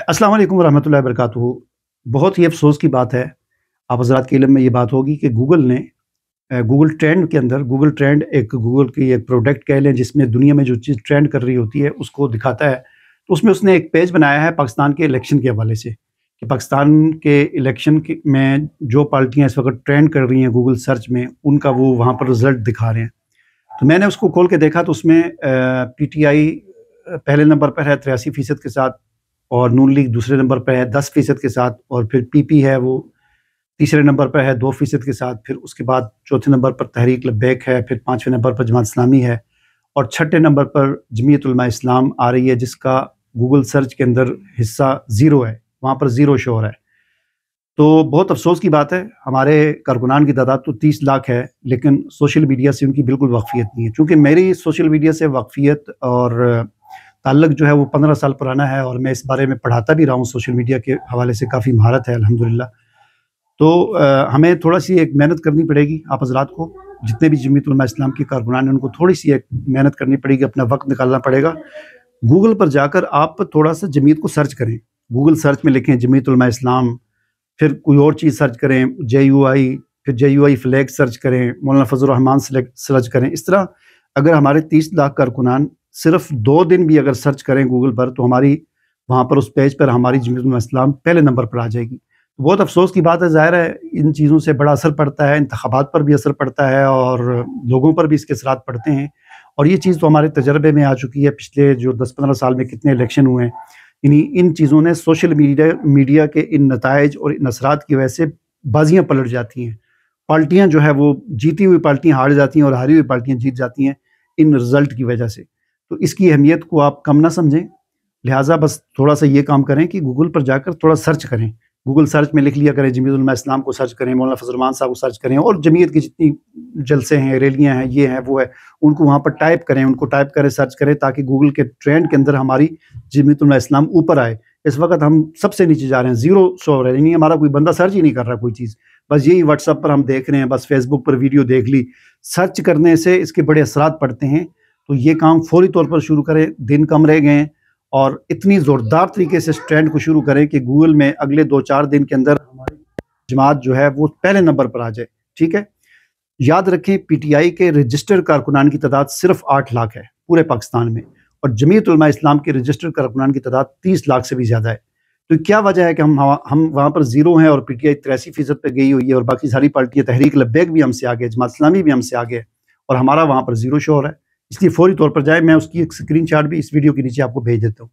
अस्सलाम वालेकुम वरहमतुल्लाहि वबरकातुहू। बहुत ही अफ़सोस की बात है, आप हज़रात के इल्म में ये बात होगी कि गूगल ने गूगल ट्रेंड के अंदर गूगल ट्रेंड एक गूगल की एक प्रोडक्ट कह लें जिसमें दुनिया में जो चीज़ ट्रेंड कर रही होती है उसको दिखाता है। तो उसमें उसने एक पेज बनाया है पाकिस्तान के इलेक्शन के हवाले से कि पाकिस्तान के इलेक्शन में जो पार्टियाँ इस वक्त ट्रेंड कर रही हैं गूगल सर्च में उनका वो वहाँ पर रिज़ल्ट दिखा रहे हैं। तो मैंने उसको खोल के देखा तो उसमें PTI पहले नंबर पर है 83% के साथ, और नून लीग दूसरे नंबर पर है 10% के साथ, और फिर PP है वो तीसरे नंबर पर है 2% के साथ, फिर उसके बाद चौथे नंबर पर तहरीक लब्बैक है, फिर पाँचवें नंबर पर जमात इस्लामी है, और छठे नंबर पर जमीयत उलमा इस्लाम आ रही है जिसका गूगल सर्च के अंदर हिस्सा 0 है, वहाँ पर 0 शो हो रहा है। तो बहुत अफसोस की बात है, हमारे कारकुनान की तादाद तो 30 लाख है लेकिन सोशल मीडिया से उनकी बिल्कुल वाकफियत नहीं है। चूँकि मेरी सोशल मीडिया से वाकफियत और ताल्लुक़ जो है वो 15 साल पुराना है और मैं इस बारे में पढ़ाता भी रहा हूँ, सोशल मीडिया के हवाले से काफ़ी महारत है अल्हम्दुलिल्लाह। तो हमें थोड़ा सी एक मेहनत करनी पड़ेगी, आप हज़रात को जितने भी जमीयत उलमा इस्लाम के कारकुनान हैं उनको थोड़ी सी एक मेहनत करनी पड़ेगी, अपना वक्त निकालना पड़ेगा। गूगल पर जाकर आप थोड़ा सा जमीयत को सर्च करें, गूगल सर्च में लिखें जमीयत उलमा इस्लाम, फिर कोई और चीज़ सर्च करें JUI, फिर JUI फ्लैग सर्च करें, मौलाना फजल रहमान सर्च करें। इस तरह अगर हमारे 30 लाख कारकुनान सिर्फ 2 दिन भी अगर सर्च करें गूगल पर तो हमारी वहाँ पर उस पेज पर हमारी जमीयत उलमा इस्लाम पहले नंबर पर आ जाएगी। बहुत अफसोस की बात है, ज़ाहिर है इन चीज़ों से बड़ा असर पड़ता है, इंतखाबात पर भी असर पड़ता है और लोगों पर भी इसके असरात पड़ते हैं। और ये चीज़ तो हमारे तजर्बे में आ चुकी है, पिछले जो 10-15 साल में कितने इलेक्शन हुए हैं, इन चीज़ों ने सोशल मीडिया के इन नताइज और इन असरात की वजह से बाजियाँ पलट जाती हैं। पार्टियाँ जो है वो जीती हुई पार्टियाँ हार जाती हैं और हारी हुई पार्टियाँ जीत जाती हैं इन रिज़ल्ट की वजह से। तो इसकी अहमियत को आप कम ना समझें, लिहाजा बस थोड़ा सा ये काम करें कि गूगल पर जाकर थोड़ा सर्च करें। गूगल सर्च में लिख लिया करें, जमीयत उलमा इस्लाम को सर्च करें, मौलाना फजल रहमान साहब को सर्च करें, और जमीयत की जितनी जलसे हैं, रैलियाँ हैं, ये हैं, वो है, उनको वहाँ पर टाइप करें, उनको टाइप करें, सर्च करें, ताकि गूगल के ट्रेंड के अंदर हमारी जमीयत उलमा इस्लाम ऊपर आए। इस वक्त हम सबसे नीचे जा रहे हैं, 0 शो हो रहा है, यानी हमारा कोई बंदा सर्च ही नहीं कर रहा कोई चीज़, बस यही व्हाट्सएप पर हम देख रहे हैं, बस फेसबुक पर वीडियो देख ली। सर्च करने से इसके बड़े असरात पड़ते हैं, तो ये काम फौरी तौर पर शुरू करें, दिन कम रह गए हैं, और इतनी ज़ोरदार तरीके से इस ट्रेंड को शुरू करें कि गूगल में अगले 2-4 दिन के अंदर हमारी जमात जो है वो पहले नंबर पर आ जाए, ठीक है। याद रखें PTI के रजिस्टर्ड कारकुनान की तादाद सिर्फ 8 लाख है पूरे पाकिस्तान में, और जमीयत उलमा इस्लाम के रजिस्टर्ड कारकुनान की तादाद 30 लाख से भी ज़्यादा है। तो क्या वजह है कि हम वहाँ पर 0 हैं और PTI 83% पे गई हुई है, और बाकी सारी पार्टियाँ तहरीक लब्बैक भी हमसे आगे, जमात इस्लामी भी हमसे आगे है, और हमारा वहाँ पर 0 शो हो रहा है। इसलिए फौरी तौर पर जाए, मैं उसकी एक स्क्रीनशॉट भी इस वीडियो के नीचे आपको भेज देता हूँ।